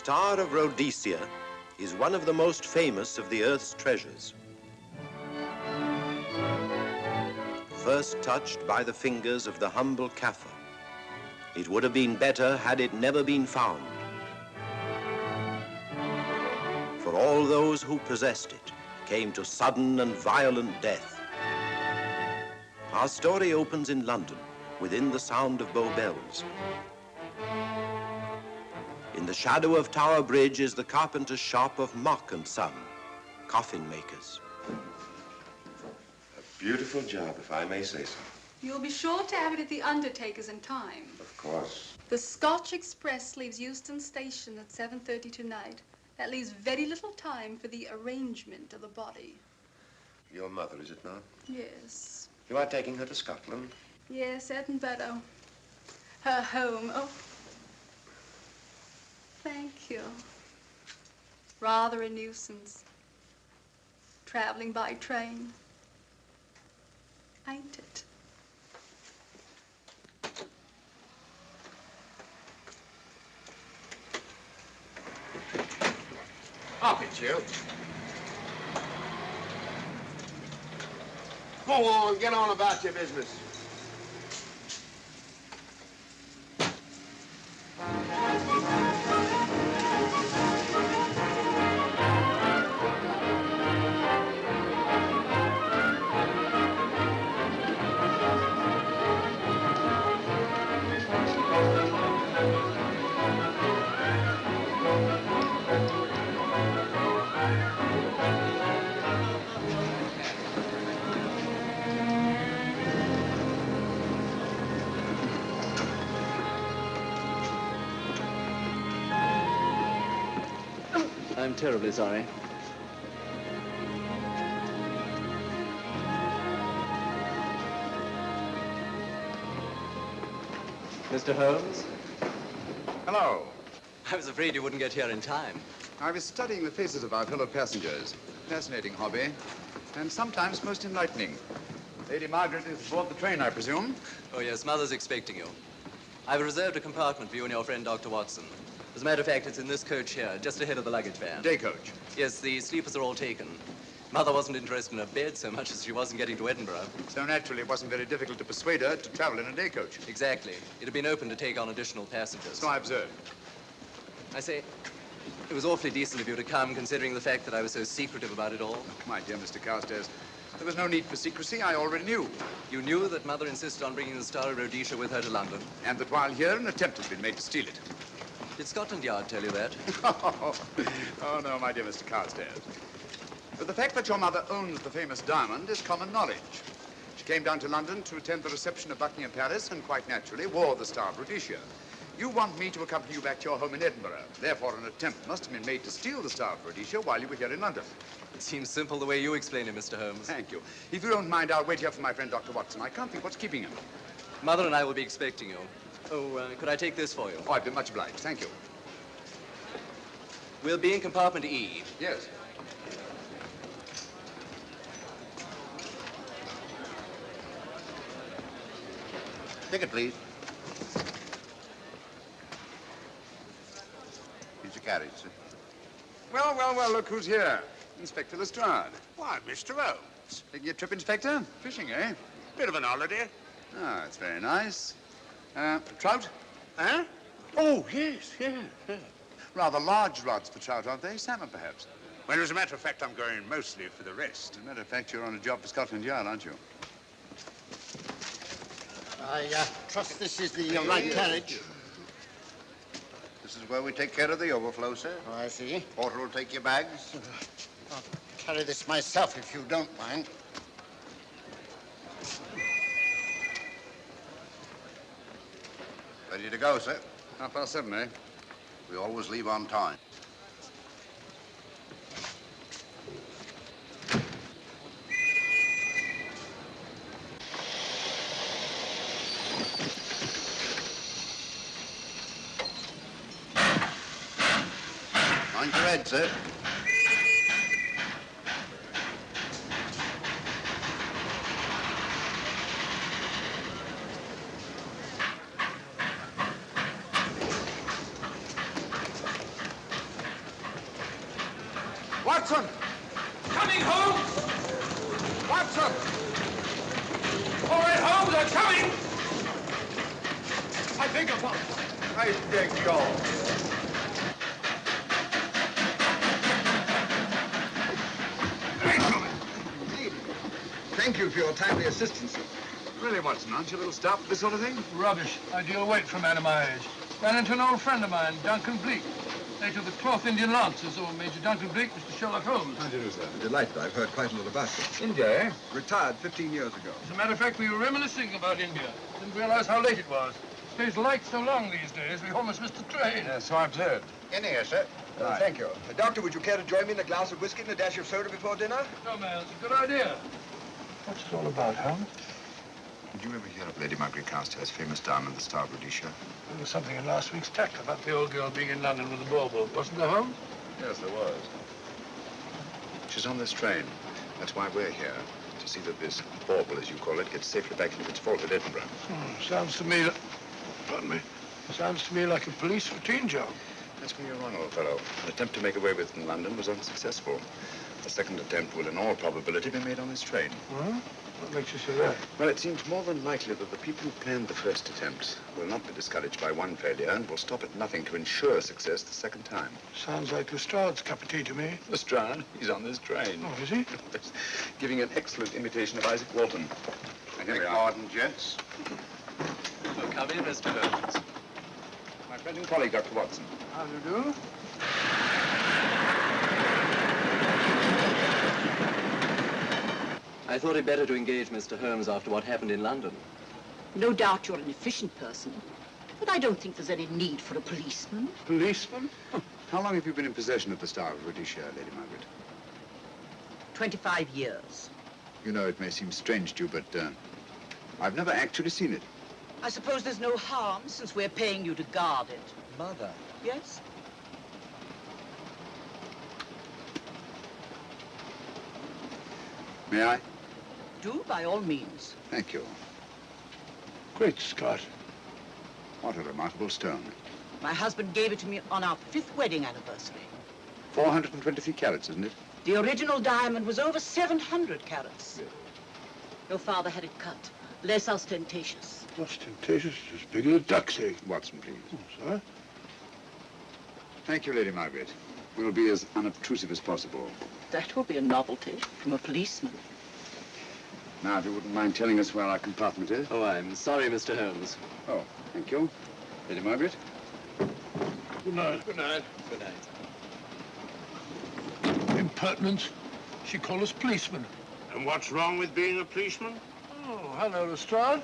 Star of Rhodesia is one of the most famous of the Earth's treasures. First touched by the fingers of the humble Kaffir, it would have been better had it never been found. For all those who possessed it came to sudden and violent death. Our story opens in London, within the sound of Bow Bells. In the shadow of Tower Bridge is the carpenter's shop of Mock and Son, coffin makers. A beautiful job, if I may say so. You'll be sure to have it at the undertaker's in time. Of course. The Scotch Express leaves Euston Station at 7:30 tonight. That leaves very little time for the arrangement of the body. Your mother, is it not? Yes. You are taking her to Scotland? Yes, Edinburgh. Her home. Oh. Thank you. Rather a nuisance. Traveling by train. Ain't it? Up it, you. Go on, get on about your business. I'm terribly sorry. Mr. Holmes? Hello. I was afraid you wouldn't get here in time. I was studying the faces of our fellow passengers. Fascinating hobby, and sometimes most enlightening. Lady Margaret is aboard the train, I presume? Oh, yes, Mother's expecting you. I've reserved a compartment for you and your friend, Dr. Watson. As a matter of fact, it's in this coach here, just ahead of the luggage van. Day coach? Yes, the sleepers are all taken. Mother wasn't interested in a bed so much as she wasn't getting to Edinburgh. So naturally, it wasn't very difficult to persuade her to travel in a day coach. Exactly. It had been open to take on additional passengers. So I observed. I say, it was awfully decent of you to come, considering the fact that I was so secretive about it all. My dear Mr. Carstairs, there was no need for secrecy. I already knew. You knew that Mother insisted on bringing the Star of Rhodesia with her to London? And that while here, an attempt has been made to steal it. Did Scotland Yard tell you that? Oh, no, my dear Mr. Carstairs. But the fact that your mother owns the famous diamond is common knowledge. She came down to London to attend the reception of Buckingham Palace and quite naturally wore the Star of Rhodesia. You want me to accompany you back to your home in Edinburgh. Therefore, an attempt must have been made to steal the Star of Rhodesia while you were here in London. It seems simple the way you explain it, Mr. Holmes. Thank you. If you don't mind, I'll wait here for my friend, Dr. Watson. I can't think what's keeping him. Mother and I will be expecting you. Oh, could I take this for you? Oh, I'd be much obliged. Thank you. We'll be in compartment E. Yes. Ticket, please. Here's your carriage, sir. Well, well, well, look who's here. Inspector Lestrade. Why, Mr. Holmes. Taking a trip, Inspector? Fishing, eh? Bit of an holiday. Ah, that's very nice. Trout? Huh? Oh, yes, yeah. Rather large rods for trout, aren't they? Salmon, perhaps? Well, as a matter of fact, I'm going mostly for the rest. As a matter of fact, you're on a job for Scotland Yard, aren't you? I trust this is the right carriage. This is where we take care of the overflow, sir. Oh, I see. Porter will take your bags. I'll carry this myself if you don't mind. Ready to go, sir? 7:30, eh? We always leave on time. Mind your head, sir. Watson! Coming, Holmes! Watson! All right, Holmes, I'm coming! I beg your pardon. I beg yours. Thank you for your timely assistance. Really, Watson, aren't you a little stout for this sort of thing? Rubbish. Ideal weight for a man of my age. Ran into an old friend of mine, Duncan Bleak. Late of the Cloth Indian Lancers, or Major Duncan Bleak, Mr. Sherlock Holmes. How do you do, sir? Delighted. I've heard quite a lot about you. India, eh? Retired 15 years ago. As a matter of fact, we were reminiscing about India. Didn't realize how late it was. Stays light so long these days, we almost missed the train. So I've heard. In here, sir. Right. Thank you. Doctor, would you care to join me in a glass of whiskey and a dash of soda before dinner? No, man, it's a good idea. What's it all about, Holmes? Did you ever hear of Lady Margaret Carstairs' famous diamond, the Star of Rhodesia? There was something in last week's text about the old girl being in London with the bauble, wasn't there, Holmes? Yes, there was. She's on this train. That's why we're here. To see that this bauble, as you call it, gets safely back into its vault at Edinburgh. Sounds to me, pardon me, sounds to me like a police routine job. That's where you're wrong, old fellow. An attempt to make away with it in London was unsuccessful. A second attempt will, in all probability, be made on this train. Huh? What makes you say that? Well, it seems more than likely that the people who planned the first attempt will not be discouraged by one failure and will stop at nothing to ensure success the second time. Sounds like Lestrade's cup of tea to me. Lestrade, he's on this train. Oh, is he? Giving an excellent imitation of Isaac Walton. And here we are. Pardon, gents. So come in, Mr. Holmes. My friend and colleague, Dr. Watson. How do you do? I thought it better to engage Mr. Holmes after what happened in London. No doubt you're an efficient person, but I don't think there's any need for a policeman. Policeman? How long have you been in possession of the Star of Rhodesia, Lady Margaret? 25 years. You know, it may seem strange to you, but I've never actually seen it. I suppose there's no harm since we're paying you to guard it. Mother. Yes? May I? Do, by all means. Thank you. Great Scott. What a remarkable stone. My husband gave it to me on our 5th wedding anniversary. 423 carats, isn't it? The original diamond was over 700 carats. Yes. Your father had it cut, less ostentatious. Ostentatious, as big as a duck's egg. Watson, please. Oh, sir? Thank you, Lady Margaret. We'll be as unobtrusive as possible. That will be a novelty from a policeman. Now, if you wouldn't mind telling us where our compartment is. Oh, I'm sorry, Mr. Holmes. Oh, thank you. Lady Margaret? Good night. Good night. Good night. Impertinence. She called us policemen. And what's wrong with being a policeman? Oh, hello, Lestrade.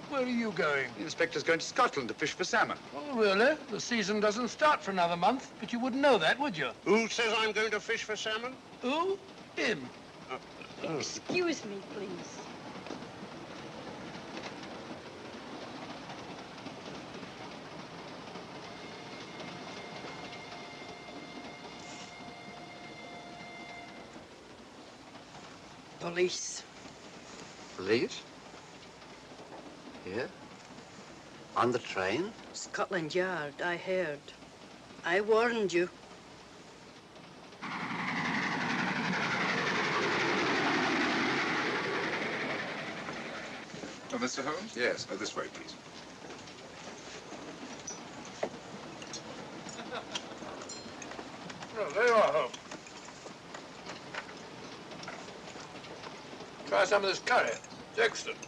Where are you going? The inspector's going to Scotland to fish for salmon. Oh, really? The season doesn't start for another month, but you wouldn't know that, would you? Who says I'm going to fish for salmon? Who? Him. Excuse me, please. Police. Police? Here? On the train? Scotland Yard, I heard. I warned you. Oh, Mr. Holmes? Yes. This way, please. Oh, there you are, Holmes. Try some of this curry. It's excellent.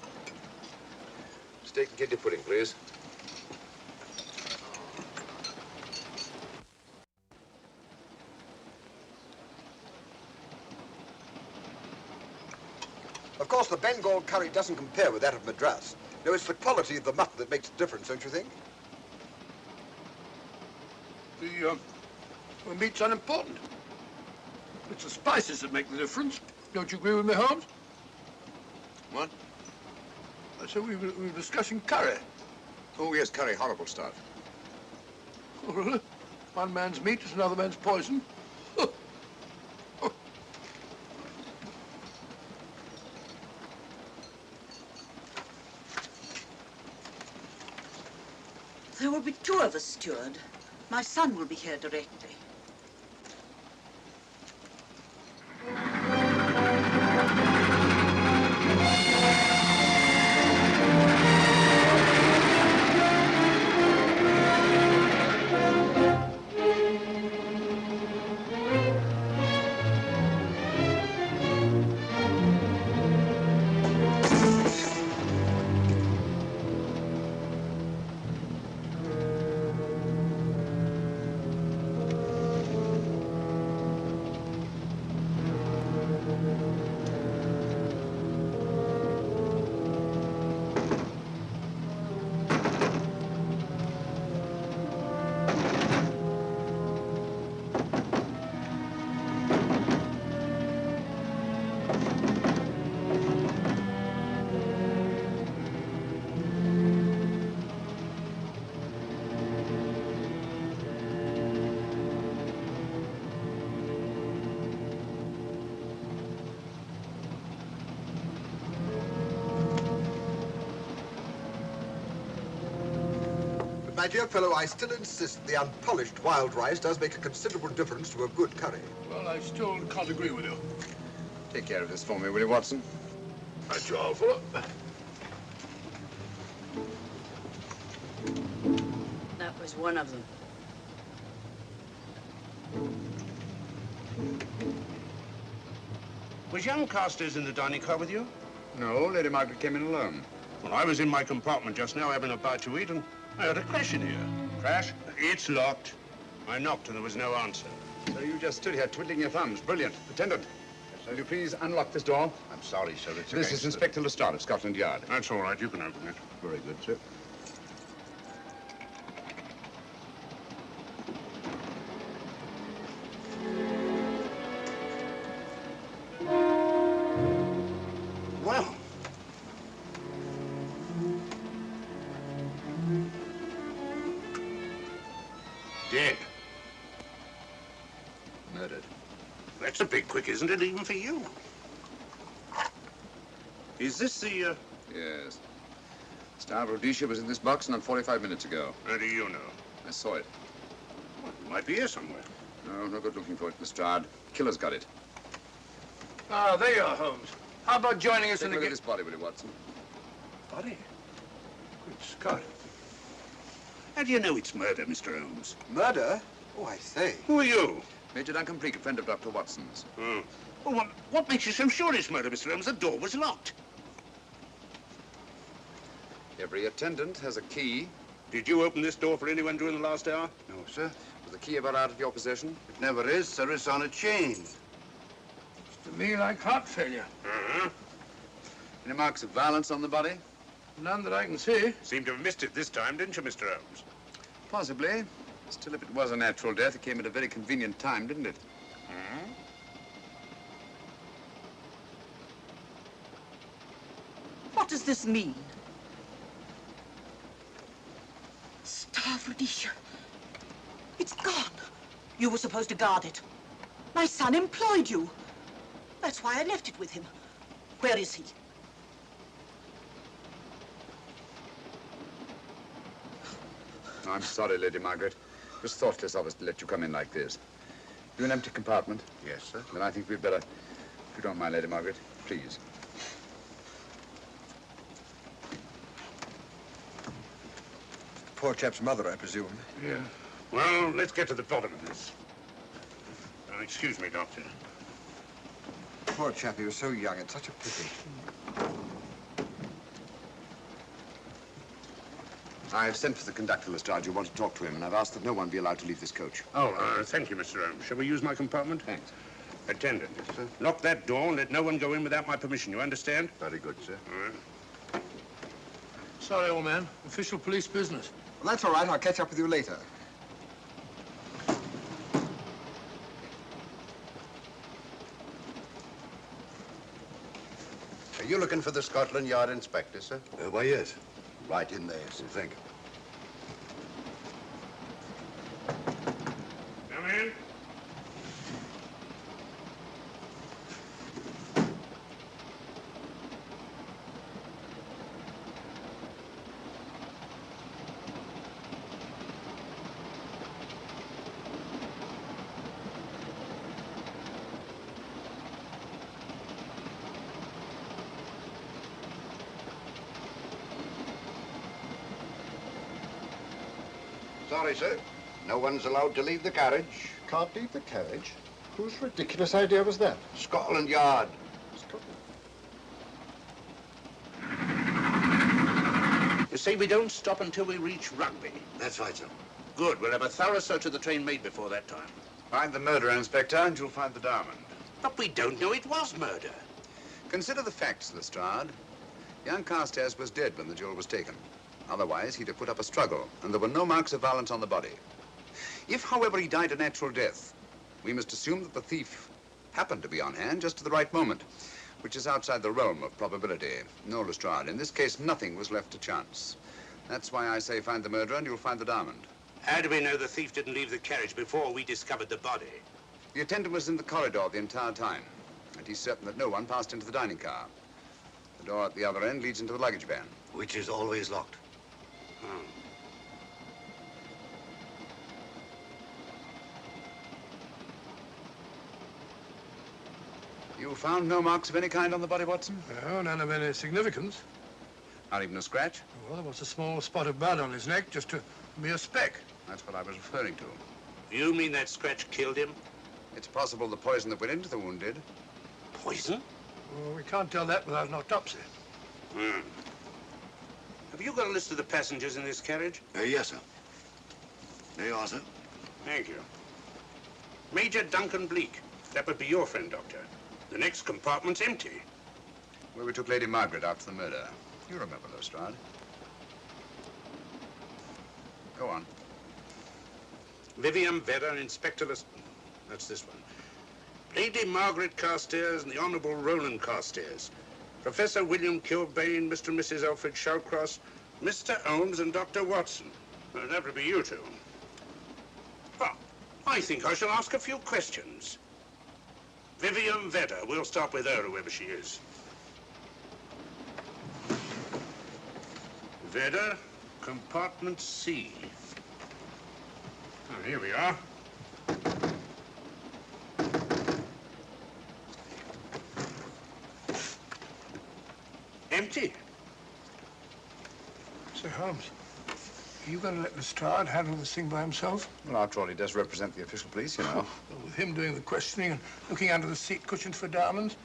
Steak and kidney pudding, please. Of course, the Bengal curry doesn't compare with that of Madras. No, it's the quality of the mutton that makes the difference, don't you think? The meat's unimportant. It's the spices that make the difference. Don't you agree with me, Holmes? What? I said we were discussing curry. Oh, yes, curry. Horrible stuff. Oh, really? One man's meat is another man's poison. Oh. Oh. There will be 2 of us, steward. My son will be here directly. My dear fellow, I still insist the unpolished wild rice does make a considerable difference to a good curry. Well, I still can't agree with you. Take care of this for me, will you, Watson? That's your fellow. That was one of them. Was young Carstairs in the dining car with you? No, Lady Margaret came in alone. Well, I was in my compartment just now having a bite to eat, and I heard a crash in here. Crash? It's locked. I knocked, and there was no answer. So you just stood here twiddling your thumbs. Brilliant. Attendant, will you please unlock this door? I'm sorry, sir. It's This is Inspector Lestrade of Scotland Yard. That's all right. You can open it. Very good, sir. Well. Dead. Murdered. That's a bit quick, isn't it, even for you? Is this the, Yes. Star of Rhodesia was in this box not 45 minutes ago. How do you know? I saw it. Well, it might be here somewhere. No, no good looking for it, Lestrade. Killer's got it. Ah, there you are, Holmes. How about joining us Take in a the look at this body, will you, Watson? Body? Good Scott. How do you know it's murder, Mr. Holmes? Murder? Oh, I say. Who are you? Major Duncan Bleak, a friend of Dr. Watson's. Oh. Well, what makes you so sure it's murder, Mr. Holmes? The door was locked. Every attendant has a key. Did you open this door for anyone during the last hour? No, sir. Was the key ever out of your possession? It never is, sir. It's on a chain. To me, like heart failure. Uh-huh. Any marks of violence on the body? None that I can see. Seemed to have missed it this time, didn't you, Mr. Holmes? Possibly. Still, if it was a natural death, it came at a very convenient time, didn't it? Hmm? What does this mean? Star of Rhodesia. It's gone. You were supposed to guard it. My son employed you. That's why I left it with him. Where is he? I'm sorry, Lady Margaret. It was thoughtless of us to let you come in like this. You an empty compartment? Yes, sir. Then I think we'd better, if you don't mind, Lady Margaret, please. Poor chap's mother, I presume. Yeah. Well, let's get to the bottom of this. Excuse me, Doctor. Poor chap, he was so young. It's such a pity. I've sent for the conductor, Lestrade. You want to talk to him, and I've asked that no one be allowed to leave this coach. Oh, thank you, Mr. Holmes. Shall we use my compartment? Thanks. Attendant. Yes, sir. Lock that door and let no one go in without my permission. You understand? Very good, sir. All right. Sorry, old man. Official police business. Well, that's all right. I'll catch up with you later. Are you looking for the Scotland Yard inspector, sir? Why, yes. Right in there, sir. Thank you. Come in. Sorry, sir. No one's allowed to leave the carriage. Can't leave the carriage? Whose ridiculous idea was that? Scotland Yard. You see, we don't stop until we reach Rugby. That's right, sir. Good. We'll have a thorough search of the train made before that time. Find the murderer, Inspector, and you'll find the diamond. But we don't know it was murder. Consider the facts, Lestrade. Young Carstairs was dead when the jewel was taken. Otherwise, he'd have put up a struggle, and there were no marks of violence on the body. If, however, he died a natural death, we must assume that the thief happened to be on hand just at the right moment, which is outside the realm of probability. No, Lestrade, in this case, nothing was left to chance. That's why I say find the murderer and you'll find the diamond. How do we know the thief didn't leave the carriage before we discovered the body? The attendant was in the corridor the entire time, and he's certain that no one passed into the dining car. The door at the other end leads into the luggage van. Which is always locked. Oh. You found no marks of any kind on the body, Watson? No, none of any significance. Not even a scratch? Well, there was a small spot of blood on his neck, just a mere speck. That's what I was referring to. You mean that scratch killed him? It's possible the poison that went into the wound did. Poison? Well, we can't tell that without an autopsy. Hmm. Have you got a list of the passengers in this carriage? Yes, sir. There you are, sir. Thank you. Major Duncan Bleak. That would be your friend, Doctor. The next compartment's empty. Where we took Lady Margaret after the murder. You remember, Lestrade. Go on. Vivian Vedder, Inspector That's this one. Lady Margaret Carstairs and the Honourable Roland Carstairs. Professor William Kilbane, Mr. and Mrs. Alfred Shawcross, Mr. Holmes and Dr. Watson. Well, that would be you two. Well, I think I shall ask a few questions. Vivian Vedder. We'll start with her, whoever she is. Vedder, compartment C. Oh, here we are. Empty. Say, Holmes, are you going to let Lestrade handle this thing by himself? Well, after all, he does represent the official police, you know. Well, with him doing the questioning and looking under the seat cushions for diamonds,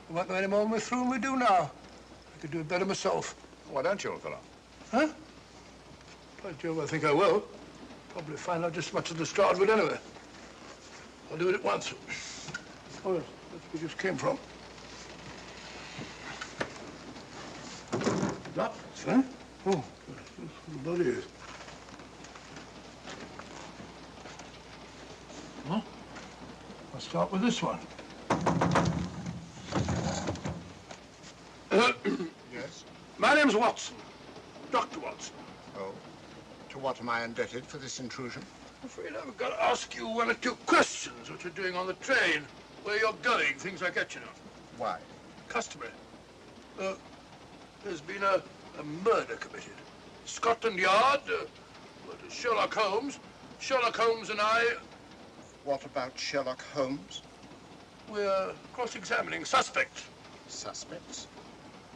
we won't know any more when we're through than we do now. I could do it better myself. Why don't you, old fellow? Huh? By Jove, I think I will. Probably find out just as much as Lestrade would anyway. I'll do it at once. Oh, yes, that's where we just came from. That, sir? Oh, what the body is. Huh? I'll start with this one. Yes? My name's Watson. Dr. Watson. Oh. To what am I indebted for this intrusion? I'm afraid I've got to ask you one or two questions. What you're doing on the train, where you're going, things like that, you know. Why? Customary. There's been a murder committed. Scotland Yard, Sherlock Holmes. Sherlock Holmes and I... What about Sherlock Holmes? We're cross-examining suspects. Suspects?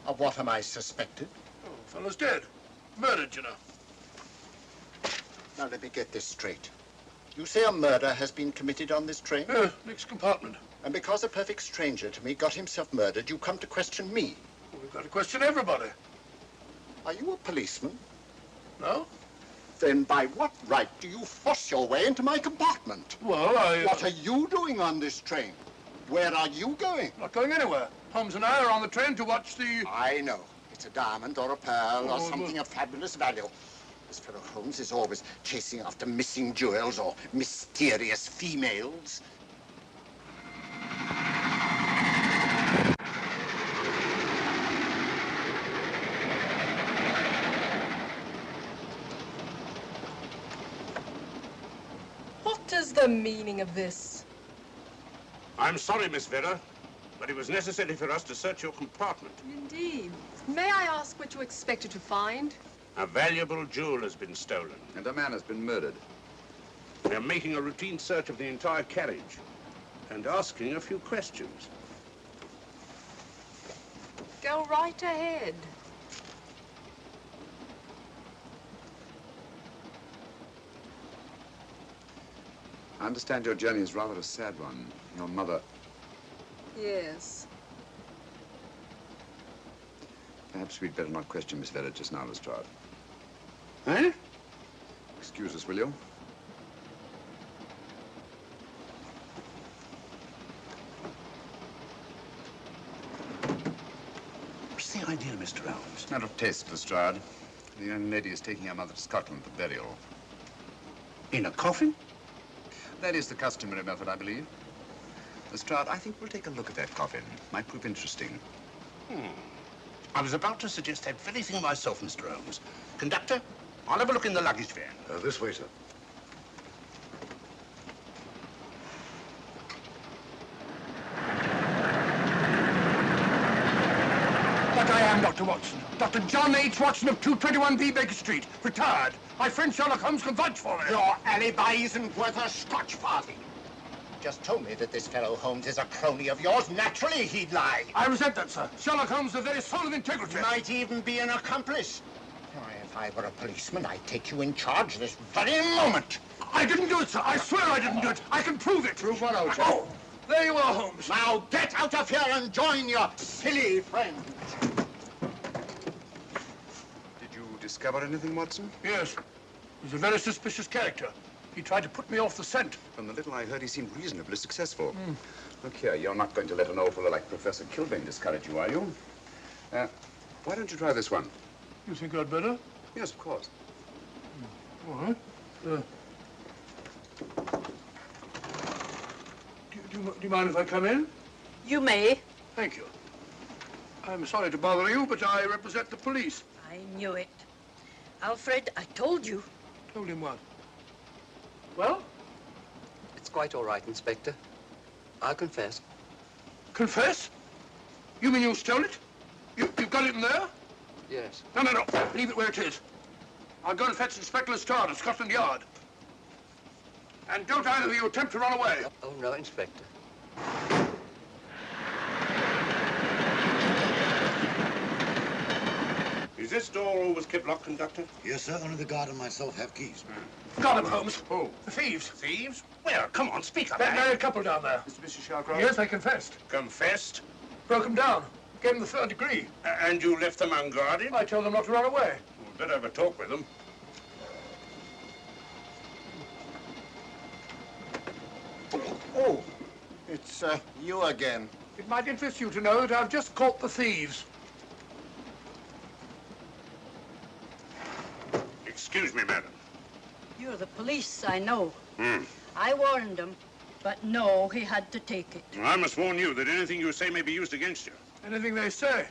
Of what am I suspected? Oh, fellow's dead. Murdered, you know. Now, let me get this straight. You say a murder has been committed on this train? Next compartment. And because a perfect stranger to me got himself murdered, you come to question me? Well, we've got to question everybody. Are you a policeman? No? Then by what right do you force your way into my compartment? Well, What are you doing on this train? Where are you going? Not going anywhere. Holmes and I are on the train to watch the... I know. It's a diamond or a pearl or something of fabulous value. This fellow Holmes is always chasing after missing jewels or mysterious females. What is the meaning of this? I'm sorry, Miss Vedder, but it was necessary for us to search your compartment. Indeed. May I ask what you expected to find? A valuable jewel has been stolen. And a man has been murdered. We're making a routine search of the entire carriage and asking a few questions. Go right ahead. I understand your journey is rather a sad one. Your mother... Yes. Perhaps we'd better not question Miss Vedder just now, Lestrade. Eh? Excuse us, will you? What's the idea, Mr. Holmes? Matter of taste, Lestrade. The young lady is taking her mother to Scotland for burial. In a coffin? That is the customary method, I believe. Lestrade, I think we'll take a look at that coffin. Might prove interesting. I was about to suggest that very thing myself, Mr. Holmes. Conductor, I'll have a look in the luggage van. This way, sir. But I am Dr. Watson. Dr. John H. Watson of 221B Baker Street. Retired. My friend Sherlock Holmes can vouch for me. Your alibi isn't worth a Scotch farthing. just told me that this fellow Holmes is a crony of yours. Naturally, he'd lie. I resent that, sir. Sherlock Holmes, the very soul of integrity. Might even be an accomplice. Why, if I were a policeman, I'd take you in charge this very moment. I didn't do it, sir. I swear I didn't do it. I can prove it. Prove what, old chap? Oh, there you are, Holmes. Now get out of here and join your silly friends. Did you discover anything, Watson? Yes. He's a very suspicious character. He tried to put me off the scent. From the little I heard, he seemed reasonably successful. Look here, you're not going to let an old fellow like Professor Kilbane discourage you, are you? Why don't you try this one? You think I'd better? Yes, of course. All right. Do you mind if I come in? You may. Thank you. I'm sorry to bother you, but I represent the police. I knew it. Alfred, I told you. Told him what? Well? It's quite all right, Inspector. I'll confess. Confess? You mean you stole it? You've got it in there? Yes. No. Leave it where it is. I'll go and fetch Inspector Lestrade at Scotland Yard. And don't either of you attempt to run away. Oh, no, Inspector. Is this door always kept locked, Conductor? Yes, sir. Only the guard and myself have keys. Got him, Holmes. Who? The thieves. Thieves? Where? Come on, speak up. That married couple down there. Mr. Sherlock? Yes, they confessed. Confessed? Broke them down. Gave them the third degree. And you left them unguarded? I told them not to run away. We'd better have a talk with them. Oh, it's you again. It might interest you to know that I've just caught the thieves. Excuse me, madam. You're the police, I know. I warned him, but no, he had to take it. I must warn you that anything you say may be used against you. Anything they say.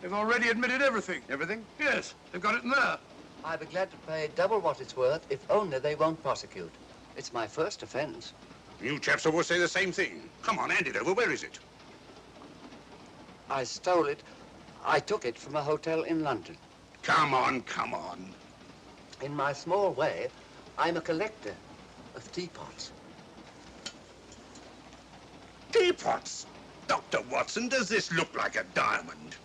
They've already admitted everything. Everything? Yes, they've got it in there. I'd be glad to pay double what it's worth if only they won't prosecute. It's my first offense. You chaps always say the same thing. Come on, hand it over. Where is it? I stole it. I took it from a hotel in London. Come on, come on. In my small way, I'm a collector of teapots. Teapots? Dr. Watson, does this look like a diamond?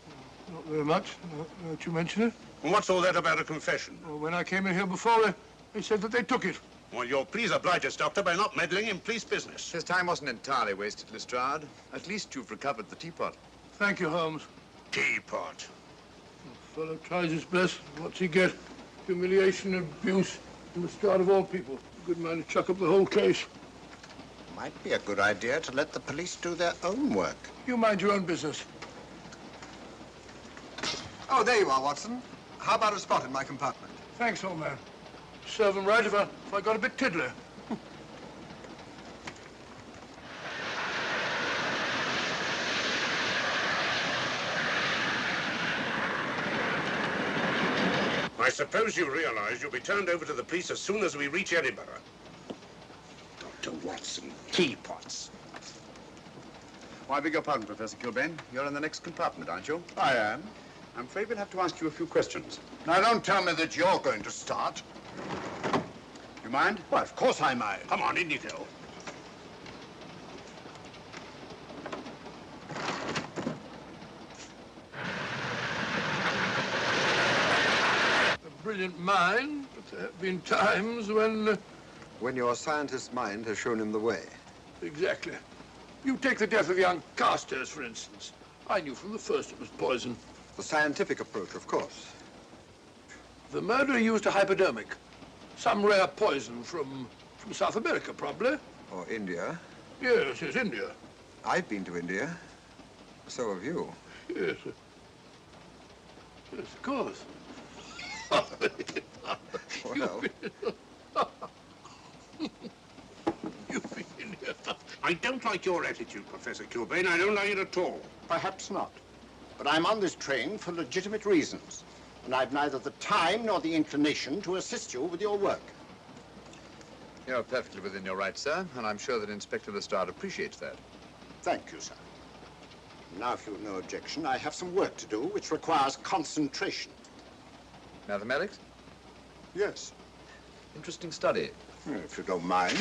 Not very much, now that you mention it. And what's all that about a confession? Well, when I came in here before, they said that they took it. Well, you'll please oblige us, Doctor, by not meddling in police business. His time wasn't entirely wasted, Lestrade. At least you've recovered the teapot. Thank you, Holmes. Teapot. The fellow tries his best. What's he get? Humiliation and abuse from the start of all people. A good man to chuck up the whole case. Might be a good idea to let the police do their own work. You mind your own business. Oh, there you are, Watson. How about a spot in my compartment? Thanks, old man. Serve him right if I got a bit tiddly. I suppose you realize you'll be turned over to the police as soon as we reach Edinburgh. Dr. Watson, teapots. Oh, I beg your pardon, Professor Kilbane. You're in the next compartment, aren't you? I am. I'm afraid we'll have to ask you a few questions. Now, don't tell me that you're going to start. You mind? Well, of course I mind. Come on, in you go. A brilliant mind, but there have been times when... When your scientist's mind has shown him the way. Exactly. You take the death of young Carstairs, for instance. I knew from the first it was poison. The scientific approach, of course. The murderer used a hypodermic. Some rare poison from South America, probably. Or India. Yes, India. I've been to India. So have you. Yes. Yes, of course. Well, You've been in here. I don't like your attitude, Professor Kilbane. I don't like it at all. Perhaps not. But I'm on this train for legitimate reasons. And I've neither the time nor the inclination to assist you with your work. You're perfectly within your rights, sir, and I'm sure that Inspector Lestrade appreciates that. Thank you, sir. Now, if you've no objection, I have some work to do which requires concentration. Mathematics? Yes. Interesting study. If you don't mind.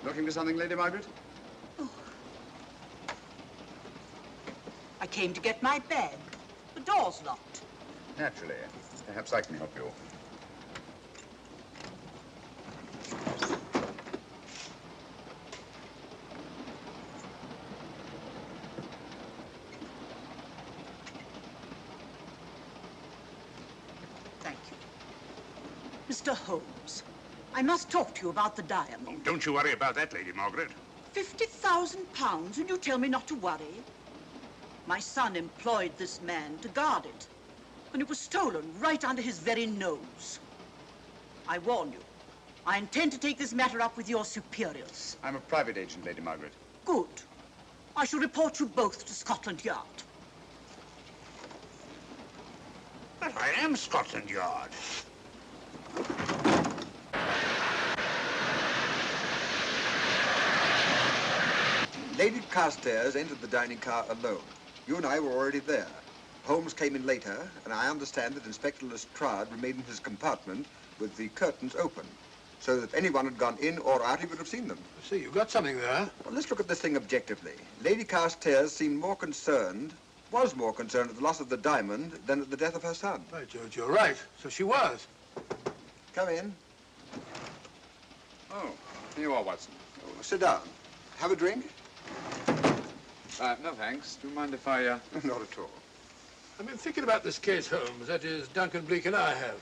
Looking for something, Lady Margaret? Oh. I came to get my bag. The door's locked. Naturally. Perhaps I can help you. Thank you. Mr. Holmes, I must talk to you about the diamond. Oh, don't you worry about that, Lady Margaret. £50,000 and you tell me not to worry? My son employed this man to guard it, and it was stolen right under his very nose. I warn you, I intend to take this matter up with your superiors. I'm a private agent, Lady Margaret. Good. I shall report you both to Scotland Yard. But I am Scotland Yard. Lady Carstairs entered the dining car alone. You and I were already there. Holmes came in later, and I understand that Inspector Lestrade remained in his compartment with the curtains open, so that if anyone had gone in or out, he would have seen them. I see, you've got something there. Well, let's look at this thing objectively. Lady Carstairs seemed more concerned, was more concerned at the loss of the diamond than at the death of her son. By George, you're right. So she was. Come in. Oh, here you are, Watson. Oh, sit down. Have a drink? No, thanks. Do you mind if I, Not at all. I've been thinking about this case, Holmes. That is, Duncan Bleak and I have.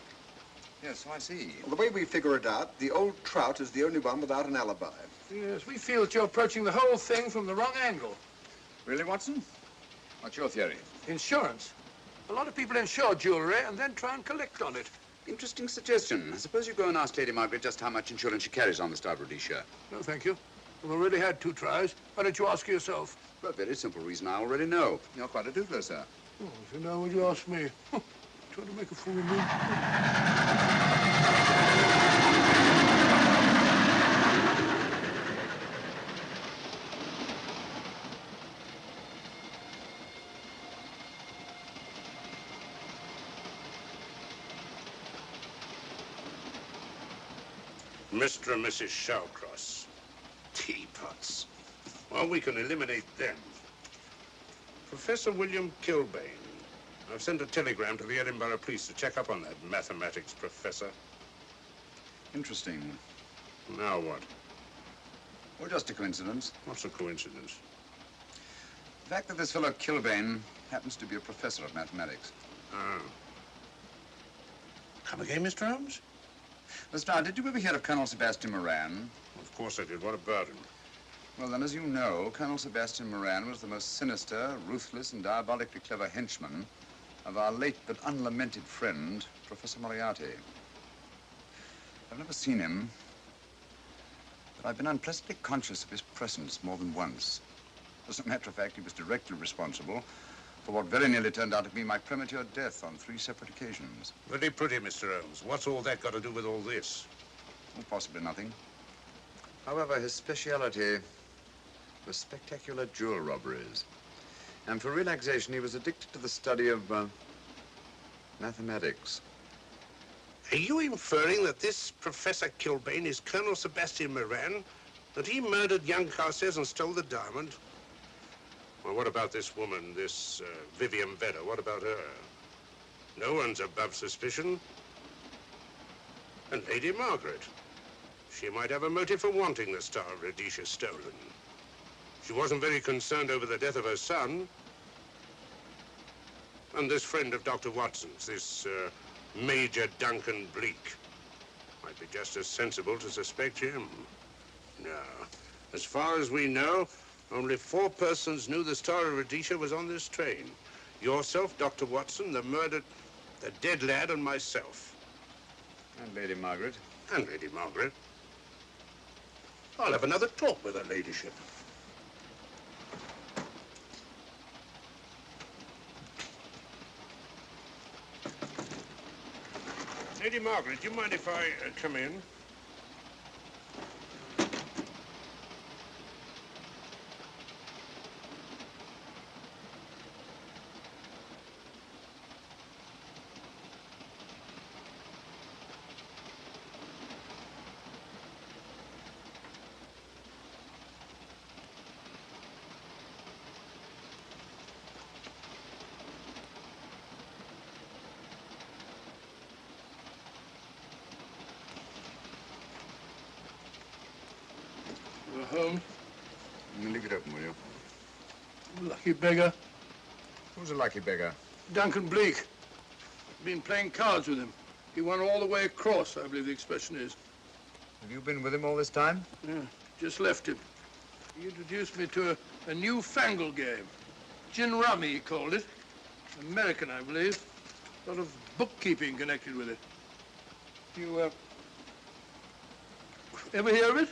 Yes, so I see. Well, the way we figure it out, the old trout is the only one without an alibi. Yes, we feel that you're approaching the whole thing from the wrong angle. Really, Watson? What's your theory? Insurance. A lot of people insure jewelry and then try and collect on it. Interesting suggestion. I suppose you go and ask Lady Margaret just how much insurance she carries on the Star Rhodesia. No, thank you. We've already had 2 tries. Why don't you ask her yourself? For a very simple reason I already know. You're quite a doodler, sir. Oh, if you know, would you ask me? Trying to make a fool of me. Mr. and Mrs. Shawcross. Teapots. Well, we can eliminate them. Professor William Kilbane. I've sent a telegram to the Edinburgh police to check up on that mathematics professor. Interesting. Now what? Well, just a coincidence. What's a coincidence? The fact that this fellow Kilbane happens to be a professor of mathematics. Ah. Come again, Mr. Holmes? Lestrade, did you ever hear of Colonel Sebastian Moran? Of course I did. What about him? Well, then, as you know, Colonel Sebastian Moran was the most sinister, ruthless, and diabolically clever henchman of our late but unlamented friend, Professor Moriarty. I've never seen him, but I've been unpleasantly conscious of his presence more than once. As a matter of fact, he was directly responsible for what very nearly turned out to be my premature death on 3 separate occasions. Very pretty, Mr. Holmes. What's all that got to do with all this? Well, possibly nothing. However, his speciality was spectacular jewel robberies. And for relaxation, he was addicted to the study of mathematics. Are you inferring that this Professor Kilbane is Colonel Sebastian Moran? That he murdered young Carstairs and stole the diamond? Well, what about this woman, this Vivian Vedder? What about her? No one's above suspicion. And Lady Margaret. She might have a motive for wanting the Star of Rhodesia stolen. She wasn't very concerned over the death of her son. And this friend of Dr. Watson's, this Major Duncan Bleak, might be just as sensible to suspect him. No. As far as we know, only 4 persons knew the Star of Rhodesia was on this train. Yourself, Dr. Watson, the dead lad, and myself. And Lady Margaret. And Lady Margaret. I'll have another talk with her ladyship. Lady Margaret, do you mind if I come in? Holmes. Leave it open, will you? Lucky beggar. Who's a lucky beggar? Duncan Bleak. Been playing cards with him. He won all the way across, I believe the expression is. Have you been with him all this time? Yeah, just left him. He introduced me to a newfangled game. Gin rummy, he called it. American, I believe. A lot of bookkeeping connected with it. You, ever hear of it?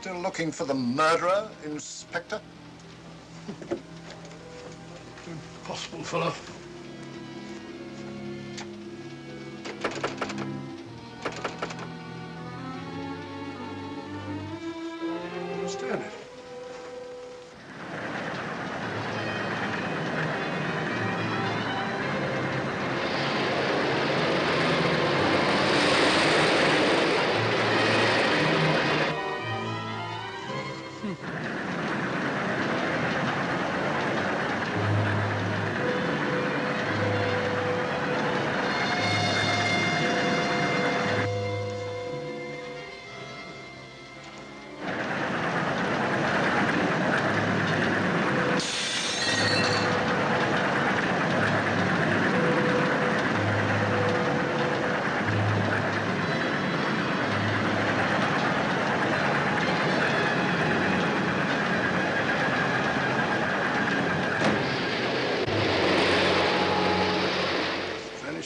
Still looking for the murderer, Inspector? Impossible, fellow. I understand it.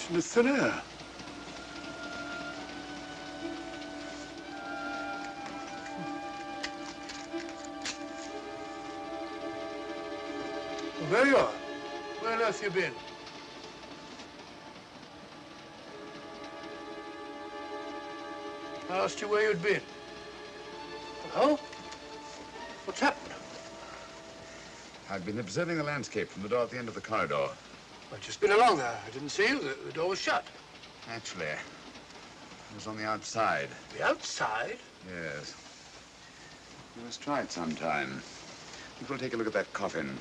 In the thin air. Well, there you are. Where on earth have you been? I asked you where you'd been. Well, what's happened? I've been observing the landscape from the door at the end of the corridor. I've just been along there. I didn't see you. The door was shut. Actually, it was on the outside. The outside? Yes. You must try it sometime. You will take a look at that coffin.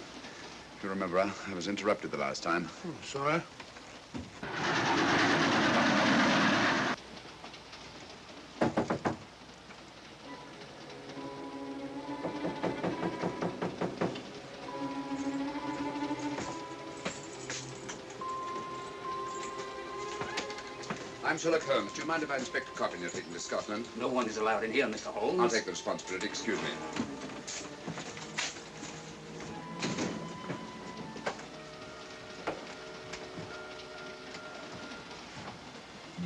If you remember, I was interrupted the last time. Sorry. I'm Sherlock Holmes. Do you mind if I inspect a coffin you're taking to Scotland? No one is allowed in here, Mr. Holmes. I'll take the responsibility. Excuse me.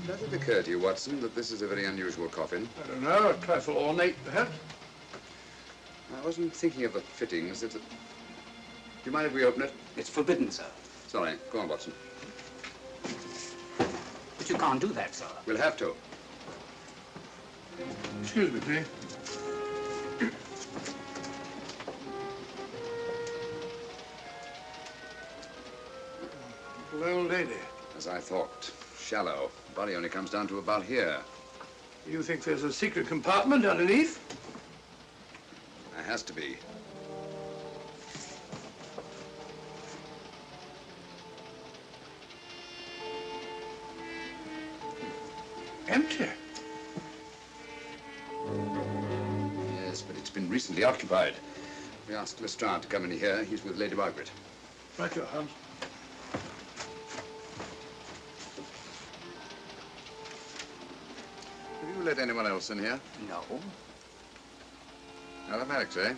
Does it occur to you, Watson, that this is a very unusual coffin? I don't know. A trifle ornate, perhaps. I wasn't thinking of the fittings. Do you mind if we open it? It's forbidden, sir. Sorry. Go on, Watson. But you can't do that, sir. We'll have to. Excuse me, please. Little old lady. As I thought. Shallow. Body only comes down to about here. You think there's a secret compartment underneath? There has to be. Empty. Yes, but it's been recently occupied. We asked Lestrade to come in here. He's with Lady Margaret. Right, your Holmes. Have you let anyone else in here? No. Mathematics, eh?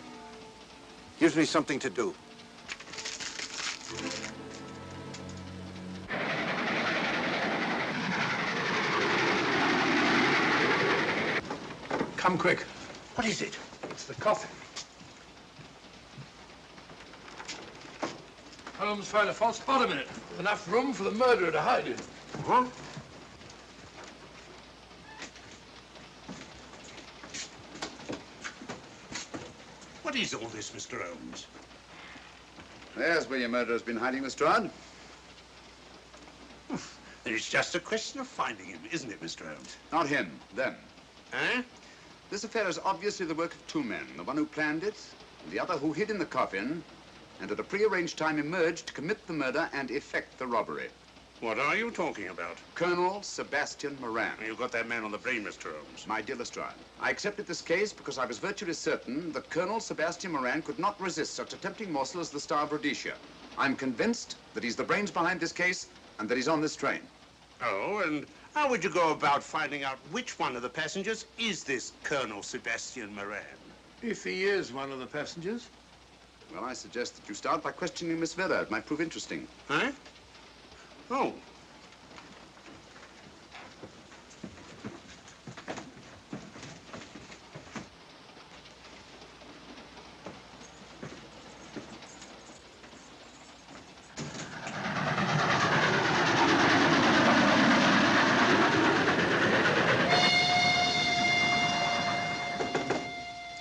Gives me something to do. Come quick. What is it? It's the coffin. Holmes found a false bottom in it. Enough room for the murderer to hide in. Huh? What is all this, Mr. Holmes? There's where your murderer's been hiding, Lestrade. It's just a question of finding him, isn't it, Mr. Holmes? Not him, them. Eh? This affair is obviously the work of two men, the one who planned it, and the other who hid in the coffin, and at a prearranged time emerged to commit the murder and effect the robbery. What are you talking about? Colonel Sebastian Moran. You got that man on the brain, Mr. Holmes. My dear Lestrade, I accepted this case because I was virtually certain that Colonel Sebastian Moran could not resist such a tempting morsel as the Star of Rhodesia. I'm convinced that he's the brains behind this case and that he's on this train. Oh, and how would you go about finding out which one of the passengers is this Colonel Sebastian Moran? If he is one of the passengers. Well, I suggest that you start by questioning Miss Vera. It might prove interesting. Huh? Oh.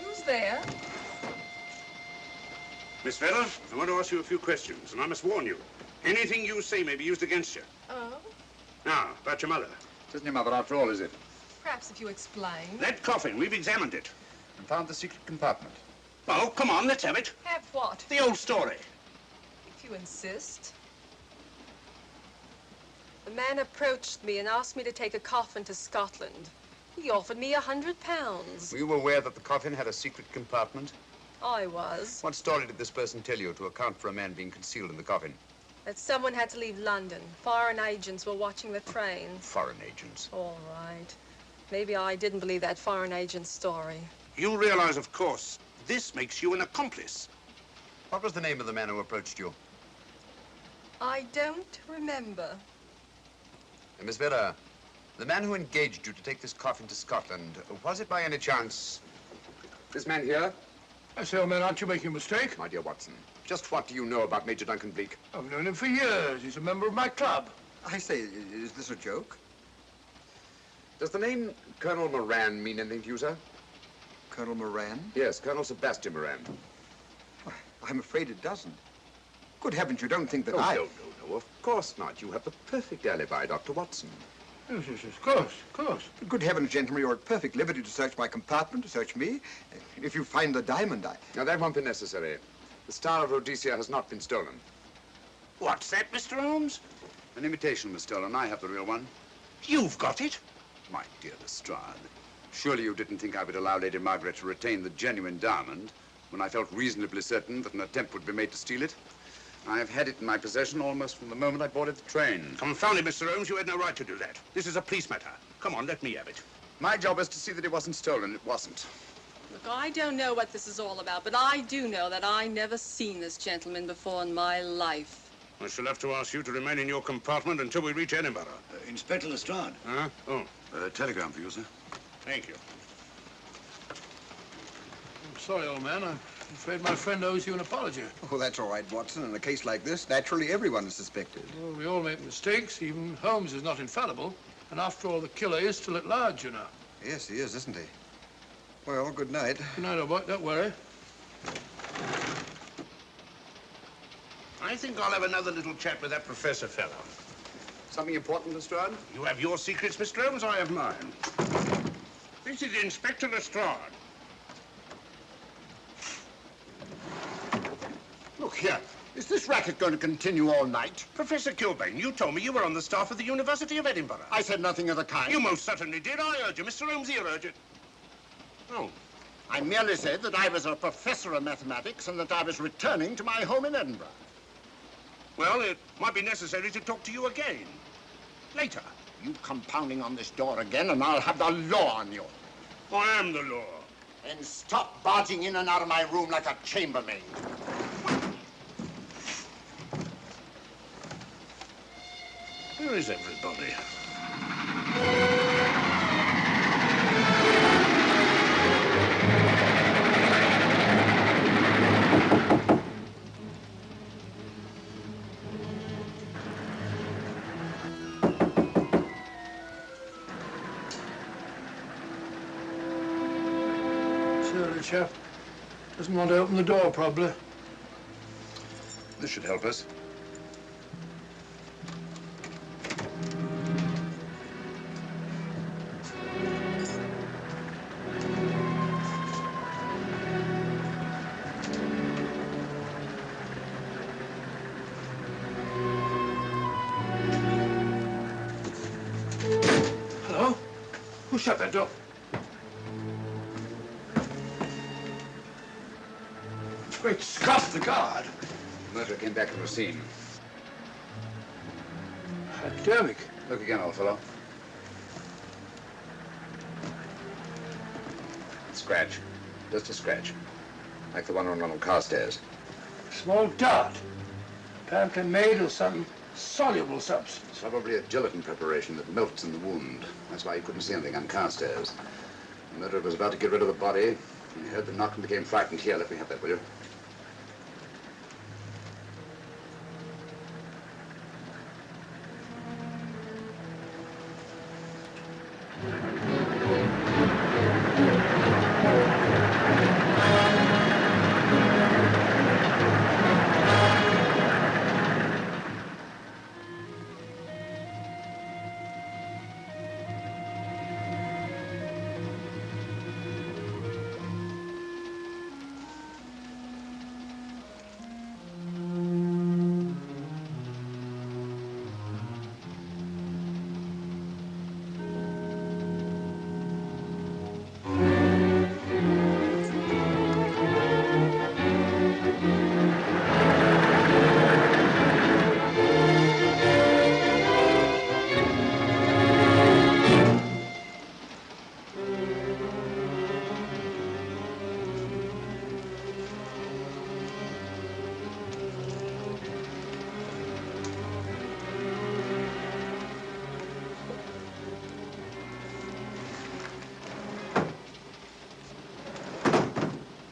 Who's there? Miss Vera, I want to ask you a few questions, and I must warn you. Anything you say may be used against you. Oh? Now, about your mother. It isn't your mother after all, is it? Perhaps if you explain. That coffin, we've examined it. And found the secret compartment. Oh, come on, let's have it. Have what? The old story. If you insist. The man approached me and asked me to take a coffin to Scotland. He offered me £100. Were you aware that the coffin had a secret compartment? I was. What story did this person tell you to account for a man being concealed in the coffin? That someone had to leave London. Foreign agents were watching the trains. Foreign agents. All right. Maybe I didn't believe that foreign agent story. You realize, of course, this makes you an accomplice. What was the name of the man who approached you? I don't remember. Miss Vera, the man who engaged you to take this coffin to Scotland, was it by any chance this man here? I say, old man, aren't you making a mistake? My dear Watson, just what do you know about Major Duncan Bleak? I've known him for years. He's a member of my club. I say, is this a joke? Does the name Colonel Moran mean anything to you, sir? Colonel Moran? Yes, Colonel Sebastian Moran. I'm afraid it doesn't. Good heavens, you don't think that No, I... no, of course not. You have the perfect alibi, Dr. Watson. Yes, of course, of course. Good heavens, gentlemen, you're at perfect liberty to search my compartment, to search me. If you find the diamond, Now, that won't be necessary. The Star of Rhodesia has not been stolen. What's that, Mr. Holmes? An imitation was stolen. I have the real one. You've got it? My dear Lestrade, surely you didn't think I would allow Lady Margaret to retain the genuine diamond when I felt reasonably certain that an attempt would be made to steal it? I have had it in my possession almost from the moment I boarded the train. Confound it, Mr. Holmes, you had no right to do that. This is a police matter. Come on, let me have it. My job is to see that it wasn't stolen. It wasn't. Look, I don't know what this is all about, but I do know that I never seen this gentleman before in my life. I shall have to ask you to remain in your compartment until we reach Edinburgh. Inspector Lestrade. Huh? Oh, Telegram for you, sir. thank you. I'm sorry, old man. I'm afraid my friend owes you an apology. Oh, that's all right, Watson. In a case like this, naturally everyone is suspected. Well, we all make mistakes. Even Holmes is not infallible. And after all, the killer is still at large, you know. Yes, he is, isn't he? Well, good night. Good night, old boy. Don't worry. I think I'll have another little chat with that professor fellow. Something important, Lestrade? You have your secrets, Mr. Holmes, I have mine. This is Inspector Lestrade. Look here. Is this racket going to continue all night? Professor Kilbane, you told me you were on the staff of the University of Edinburgh. I said nothing of the kind. You most certainly did. I urge you. Mr. Holmes here urged it. Oh, I merely said that I was a professor of mathematics and that I was returning to my home in Edinburgh. Well, it might be necessary to talk to you again. Later. You come pounding on this door again and I'll have the law on you. I am the law. And stop barging in and out of my room like a chambermaid. Where is everybody? Surly chap doesn't want to open the door, probably. This should help us. Hello? Who shut that door? Great Scott, the guard. The murderer came back from the scene. Hypodermic. Look again, old fellow. Scratch. Just a scratch. Like the one on London car stairs. Small dart. Apparently made of some soluble substance. It's probably a gelatin preparation that melts in the wound. That's why you couldn't see anything on car stairs. The murderer was about to get rid of the body. He heard the knock and became frightened. Here, let me have that, will you?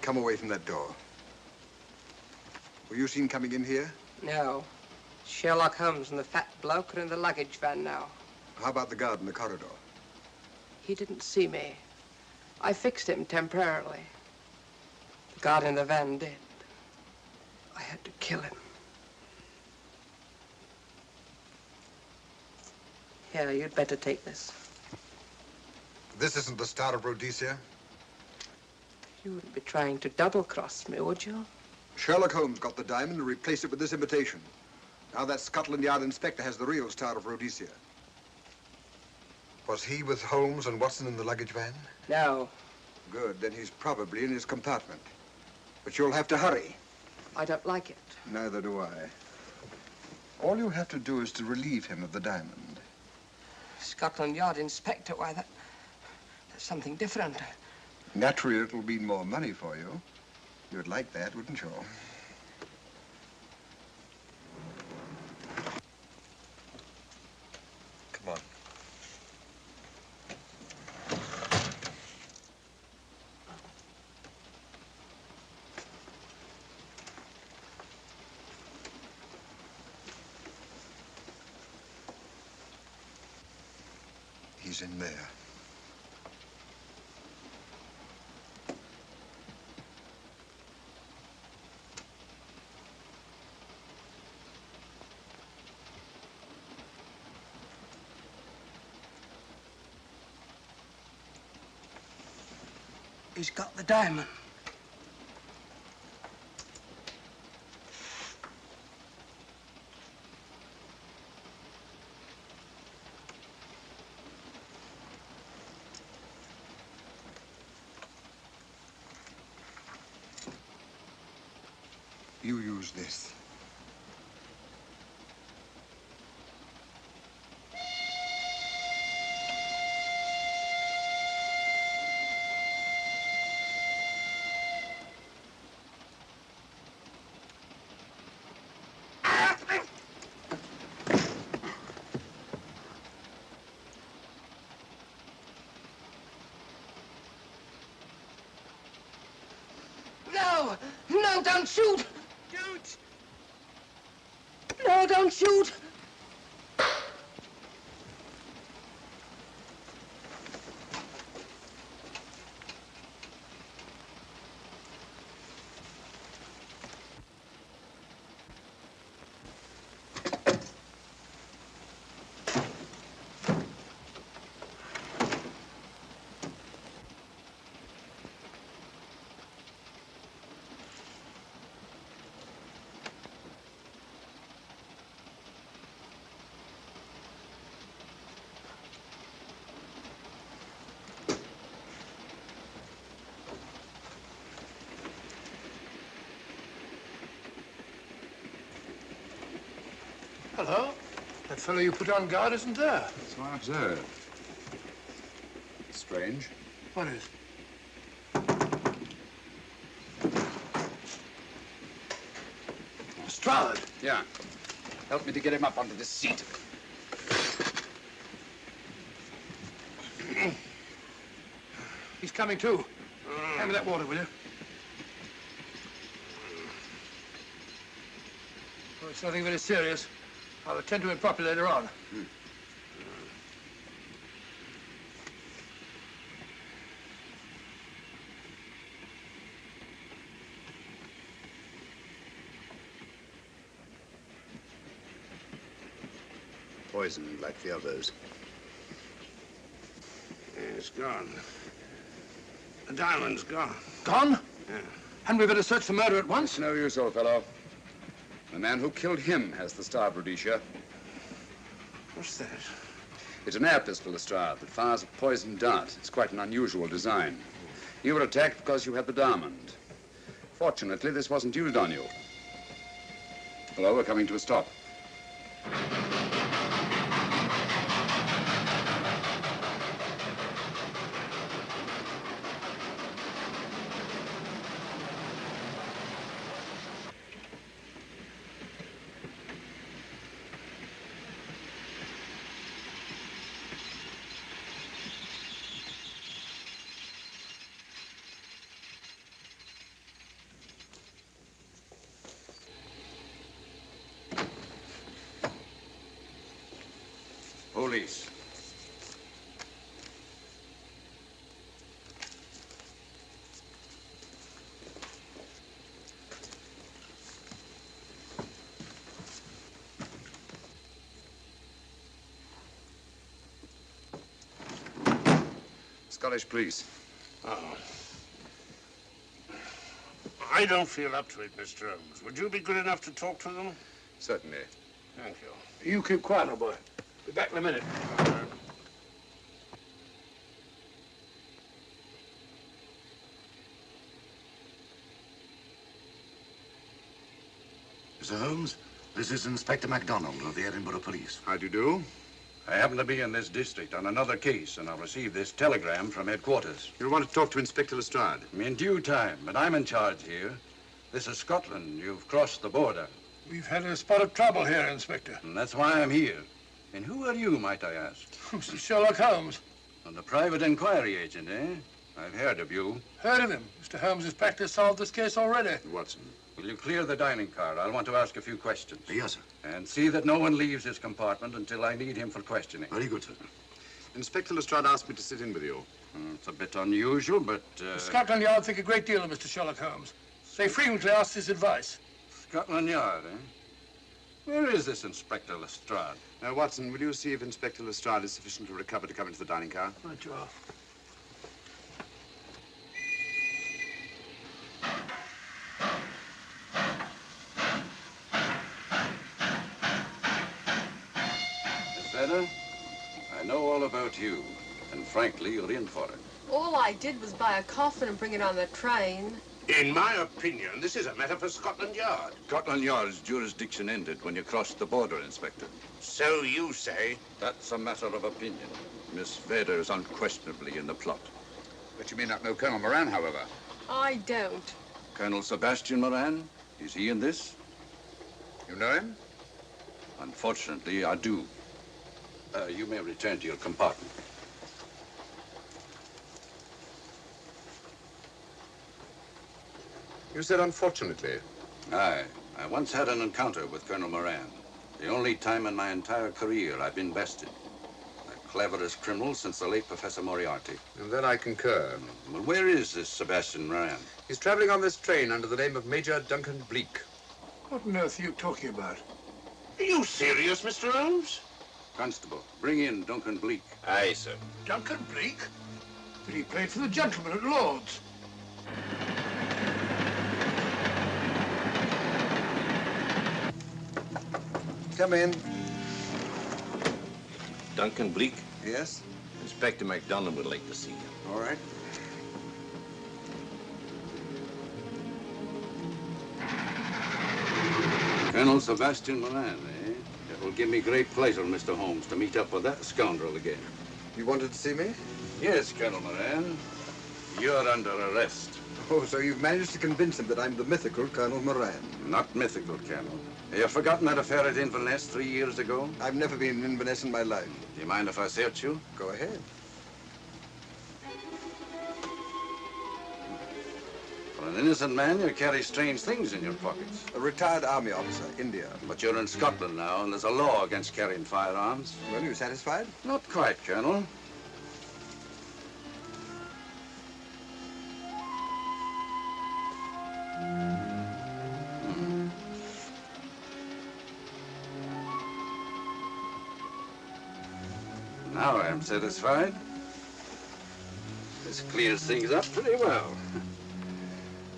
Come away from that door. Were you seen coming in here? No. Sherlock Holmes and the fat bloke are in the luggage van now. How about the guard in the corridor? He didn't see me. I fixed him temporarily. The guard in the van did. I had to kill him. Here, you'd better take this. This isn't the Star of Rhodesia? You wouldn't be trying to double-cross me, would you? Sherlock Holmes got the diamond and replaced it with this imitation. Now that Scotland Yard inspector has the real Star of Rhodesia. Was he with Holmes and Watson in the luggage van? No. Good, then he's probably in his compartment. But you'll have to hurry. I don't like it. Neither do I. All you have to do is to relieve him of the diamond. Scotland Yard inspector, why, that's something different. Naturally, it'll mean more money for you. You'd like that, wouldn't you? Come on. He's in there. He's got the diamond. You use this. No! No, don't shoot! Shoot! No, don't shoot! Hello. That fellow you put on guard isn't there. So I observe. Strange. What is? Lestrade. Yeah. Help me to get him up onto this seat. He's coming too. Hand me that water, will you? Oh, it's nothing very serious. I'll attend to it properly later on. Poisoned like the others. Yeah, it's gone. The diamond's gone. Gone? Yeah. Hadn't we better search for murder at once? It's no use, old fellow. The man who killed him has the star of Rhodesia. What's that? It's an air pistol, Lestrade, that fires a poisoned dart. It's quite an unusual design. You were attacked because you had the diamond. Fortunately, this wasn't used on you. Hello, we're coming to a stop. Police. Scottish police. Oh. I don't feel up to it, Mr. Holmes. Would you be good enough to talk to them? Certainly. Thank you. You keep quiet, old boy. Be back in a minute. Mr. Holmes, this is Inspector MacDonald of the Edinburgh Police. How do you do? I happen to be in this district on another case, and I've received this telegram from headquarters. You want to talk to Inspector Lestrade? In due time, but I'm in charge here. This is Scotland. You've crossed the border. We've had a spot of trouble here, Inspector. And that's why I'm here. And who are you, might I ask? Mr. Sherlock Holmes. And the private inquiry agent, eh? I've heard of you. Heard of him. Mr. Holmes has practically solved this case already. Watson. Will you clear the dining car? I'll want to ask a few questions. Yes, sir. And see that no one leaves his compartment until I need him for questioning. Very good, sir. Inspector Lestrade asked me to sit in with you. It's a bit unusual, but... Scotland Yard think a great deal of Mr. Sherlock Holmes. They frequently ask his advice. Scotland Yard, eh? Where is this Inspector Lestrade? Watson, will you see if Inspector Lestrade is sufficiently recovered to come into the dining car? Right, you are. Miss Vedder, I know all about you, and frankly, you're in for it. All I did was buy a coffin and bring it on the train. In my opinion, this is a matter for Scotland Yard. Scotland Yard's jurisdiction ended when you crossed the border, Inspector. So you say? That's a matter of opinion. Miss Vader is unquestionably in the plot. But you may not know Colonel Moran, however. I don't. Colonel Sebastian Moran, is he in this? You know him? Unfortunately, I do. You may return to your compartment. You said unfortunately. Aye. I once had an encounter with Colonel Moran. The only time in my entire career I've been bested. The cleverest criminal since the late Professor Moriarty. And that I concur. Well, where is this Sebastian Moran? He's traveling on this train under the name of Major Duncan Bleak. What on earth are you talking about? Are you serious, Mr. Holmes? Constable, bring in Duncan Bleak. Aye, sir. Duncan Bleak? But he played for the gentleman at Lord's. Come in. Duncan Bleak? Yes? Inspector MacDonald would like to see you. All right. Colonel Sebastian Moran, eh? It will give me great pleasure, Mr. Holmes, to meet up with that scoundrel again. You wanted to see me? Yes, Colonel Moran. You're under arrest. Oh, so you've managed to convince him that I'm the mythical Colonel Moran. Not mythical, Colonel. Have you forgotten that affair at Inverness 3 years ago? I've never been in Inverness in my life. Do you mind if I search you? Go ahead. For an innocent man, you carry strange things in your pockets. A retired army officer, India. But you're in Scotland now, and there's a law against carrying firearms. Well, you satisfied? Not quite, Colonel. Now I am satisfied. This clears things up pretty well.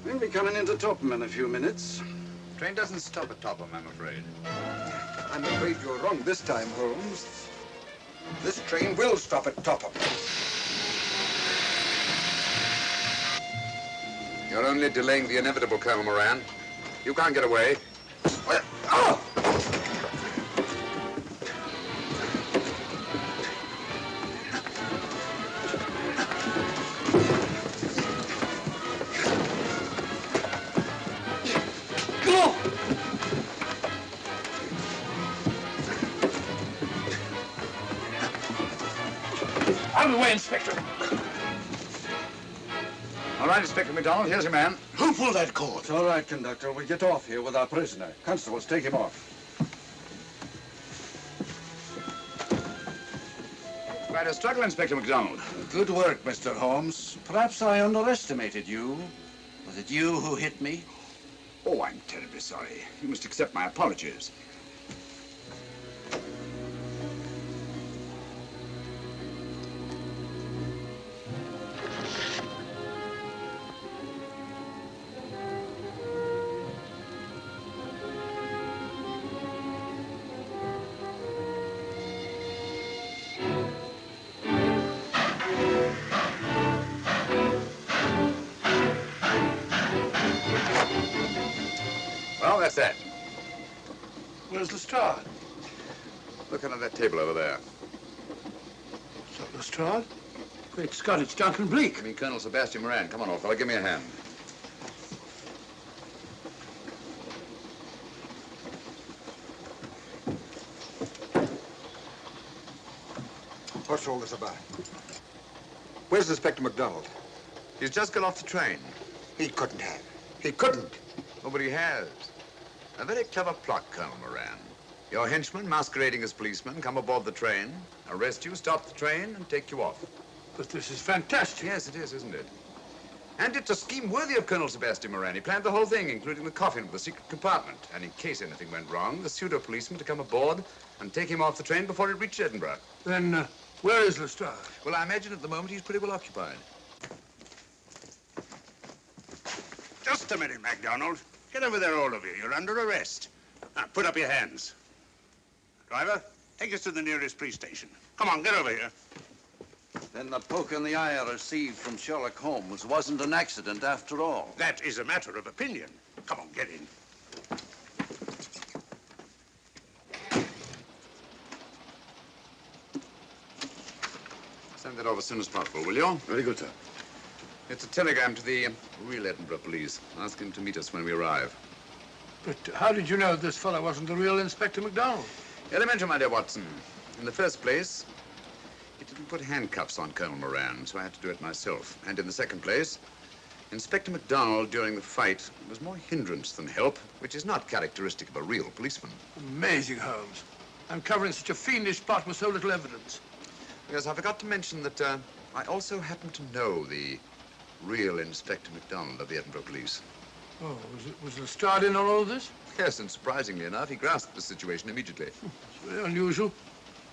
We'll be coming into Topham in a few minutes. Train doesn't stop at Topham, I'm afraid. I'm afraid you're wrong this time, Holmes. This train will stop at Topham. You're only delaying the inevitable, Colonel Moran. You can't get away. Oh! Out of the way, Inspector. All right, Inspector MacDonald, here's your man. Who pulled that cord? It's all right, conductor. We'll get off here with our prisoner. Constables, take him off. Quite a struggle, Inspector MacDonald. Good work, Mr. Holmes. Perhaps I underestimated you. Was it you who hit me? Oh, I'm terribly sorry. You must accept my apologies. Well, that's that. Where's Lestrade? Look under that table over there. Is that Lestrade? Great Scott, it's Duncan Bleak. I mean, Colonel Sebastian Moran. Come on, old fella, give me a hand. What's all this about? Where's Inspector MacDonald? He's just got off the train. He couldn't have. He couldn't. Nobody has. A very clever plot, Colonel Moran. Your henchmen, masquerading as policemen, come aboard the train, arrest you, stop the train, and take you off. But this is fantastic. Yes, it is, isn't it? And it's a scheme worthy of Colonel Sebastian Moran. He planned the whole thing, including the coffin of the secret compartment. And in case anything went wrong, the pseudo-policeman to come aboard and take him off the train before it reached Edinburgh. Then, where is Lestrade? Well, I imagine at the moment he's pretty well occupied. Just a minute, MacDonald. Get over there, all of you. You're under arrest. Now, put up your hands. Driver, take us to the nearest police station. Come on, get over here. Then the poke in the eye I received from Sherlock Holmes wasn't an accident after all. That is a matter of opinion. Come on, get in. Send that off as soon as possible, will you? Very good, sir. It's a telegram to the real Edinburgh police. Ask him to meet us when we arrive. But how did you know this fellow wasn't the real Inspector MacDonald? Elementary, my dear Watson. In the first place, it didn't put handcuffs on Colonel Moran, so I had to do it myself. And in the second place, Inspector MacDonald, during the fight, was more hindrance than help, which is not characteristic of a real policeman. Amazing, Holmes. Uncovering such a fiendish plot with so little evidence. Yes, I forgot to mention that I also happen to know the real Inspector MacDonald of the Edinburgh Police. Oh, was Lestrade in on all of this? Yes, and surprisingly enough, he grasped the situation immediately. It's very unusual.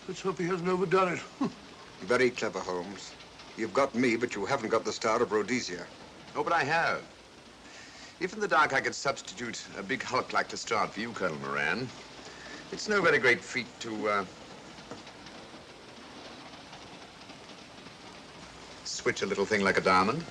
Let's hope he hasn't overdone it. Very clever, Holmes. You've got me, but you haven't got the Star of Rhodesia. Oh, but I have. If in the dark I could substitute a big hulk like Lestrade for you, Colonel Moran, it's no very great feat to, switch a little thing like a diamond.